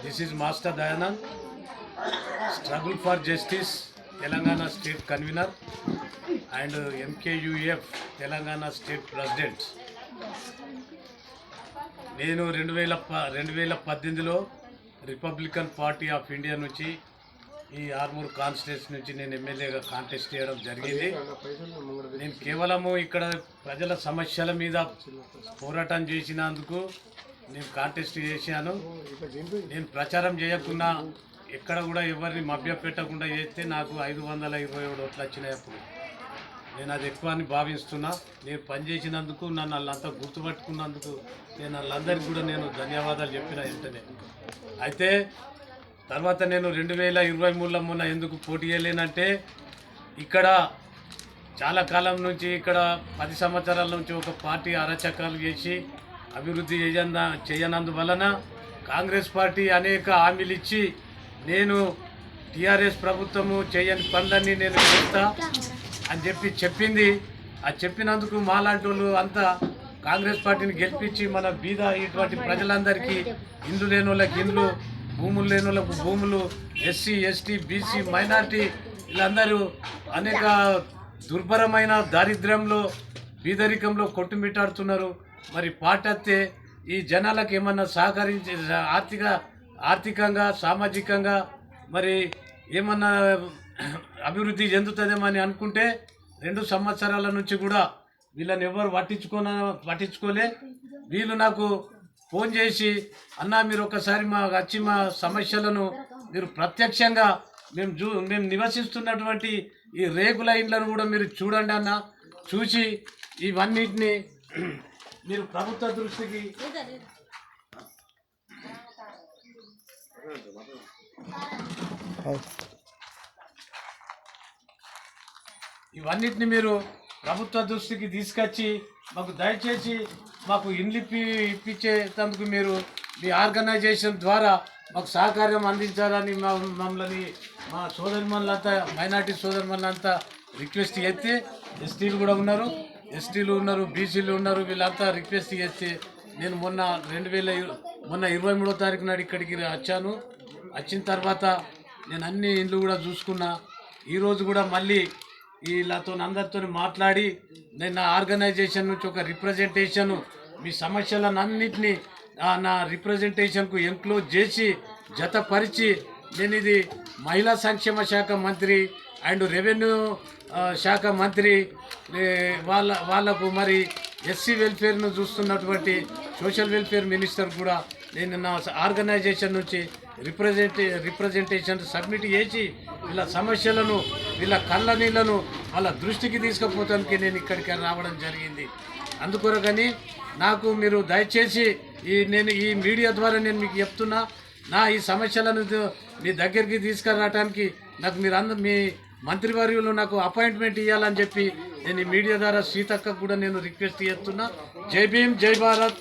This is Master Dayanand, Struggle for Justice, Telangana State Convener and MKUF, Telangana State President. నేను 2018లో Republican party of India నుంచి ఈ Armoor constituency నుంచి నేను ఎమ్మెల్యేగా contest చేయడం జరిగింది. నేను కేవలము ఇక్కడ ప్రజల సమస్యల మీద పోరాటం చేసినందుకు నేను కాంటెస్ట్ చేశాను. నేను ప్రచారం చేయకుండా ఎక్కడ కూడా ఎవరిని మభ్యపెట్టకుండా చేస్తే నాకు 527 ఓట్లు వచ్చినాయి. అప్పుడు నేను అది ఎక్కువ అని భావిస్తున్నా. నేను పనిచేసినందుకు నన్ను వాళ్ళంతా గుర్తుపట్టుకున్నందుకు నేను వాళ్ళందరికీ కూడా నేను ధన్యవాదాలు చెప్పిన వెంటనే. అయితే తర్వాత నేను 2023లో మొన్న ఎందుకు పోటీ చేయలేనంటే ఇక్కడ చాలా కాలం నుంచి ఇక్కడ 10 సంవత్సరాల నుంచి ఒక పార్టీ అరాచకాలు చేసి అభివృద్ధి చేయనందువలన కాంగ్రెస్ పార్టీ అనేక హామీలు ఇచ్చి నేను టీఆర్ఎస్ ప్రభుత్వము చేయని పనులన్నీ నేను చేస్తా అని చెప్పింది. అది చెప్పినందుకు మాలాంటి వాళ్ళు అంతా కాంగ్రెస్ పార్టీని గెలిపించి మన బీద ఇటువంటి ప్రజలందరికీ ఇండ్లు లేని వాళ్ళకి ఇండ్లు, భూములు లేని వాళ్ళకు భూములు, ఎస్సీ ఎస్టీ బీసీ మైనార్టీ వీళ్ళందరూ అనేక దుర్భరమైన దారిద్ర్యంలో బీదరికంలో కొట్టుమిట్టాడుతున్నారు. మరి పార్టీ ఈ జనాలకు ఏమన్నా సహకరించి ఆర్థికంగా సామాజికంగా మరి ఏమన్నా అభివృద్ధి చెందుతుందేమని అనుకుంటే 2 సంవత్సరాల నుంచి కూడా వీళ్ళని ఎవరు పట్టించుకోలే. వీళ్ళు నాకు ఫోన్ చేసి, అన్న మీరు ఒకసారి వచ్చి మా సమస్యలను మీరు ప్రత్యక్షంగా మేము నివసిస్తున్నటువంటి ఈ రేకుల ఇండ్లను కూడా మీరు చూడండి అన్న, చూసి ఇవన్నిటిని మీరు ప్రభుత్వ దృష్టికి తీసుకొచ్చి మాకు దయచేసి మాకు ఇండ్లు ఇప్పించేందుకు మీరు మీ ఆర్గనైజేషన్ ద్వారా మాకు సహకారం అందించాలని మమ్మల్ని మా సోదరిమణులంతా మైనార్టీ సోదరిమణులంతా రిక్వెస్ట్ చేస్తే ఎస్టీలు కూడా ఉన్నారు, బీసీలు ఉన్నారు, వీళ్ళంతా రిక్వెస్ట్ చేస్తే నేను మొన్న 23వ తారీఖు నాడు ఇక్కడికి వచ్చాను. వచ్చిన తర్వాత నేను అన్ని ఇండ్లు కూడా చూసుకున్నా. ఈరోజు కూడా మళ్ళీ వీళ్ళతో అందరితో మాట్లాడి నేను నా ఆర్గనైజేషన్ నుంచి ఒక రిప్రజెంటేషన్ మీ సమస్యలను అన్నింటినీ నా రిప్రజెంటేషన్కు ఎంక్లోజ్ చేసి జతపరిచి నేను ఇది మహిళా సంక్షేమ శాఖ మంత్రి అండ్ రెవెన్యూ శాఖ మంత్రి వాళ్ళకు మరి ఎస్సీ వెల్ఫేర్ను చూస్తున్నటువంటి సోషల్ వెల్ఫేర్ మినిస్టర్ కూడా నేను నా ఆర్గనైజేషన్ నుంచి రిప్రజెంటేషన్ సబ్మిట్ చేసి వీళ్ళ సమస్యలను వీళ్ళ కళ్ళ నీళ్లను వాళ్ళ దృష్టికి తీసుకుపోతానికి నేను ఇక్కడికి రావడం జరిగింది. అందుకొరకని నాకు మీరు దయచేసి నేను ఈ మీడియా ద్వారా నేను మీకు చెప్తున్నా, నా ఈ సమస్యలను మీ దగ్గరికి తీసుకురావడానికి నాకు మీ మంత్రివర్యులు నాకు అపాయింట్మెంట్ ఇవ్వాలని చెప్పి నేను ఈ మీడియా ద్వారా సీతక్క కూడా నేను రిక్వెస్ట్ చేస్తున్నా. జై భీమ్, జై భారత్.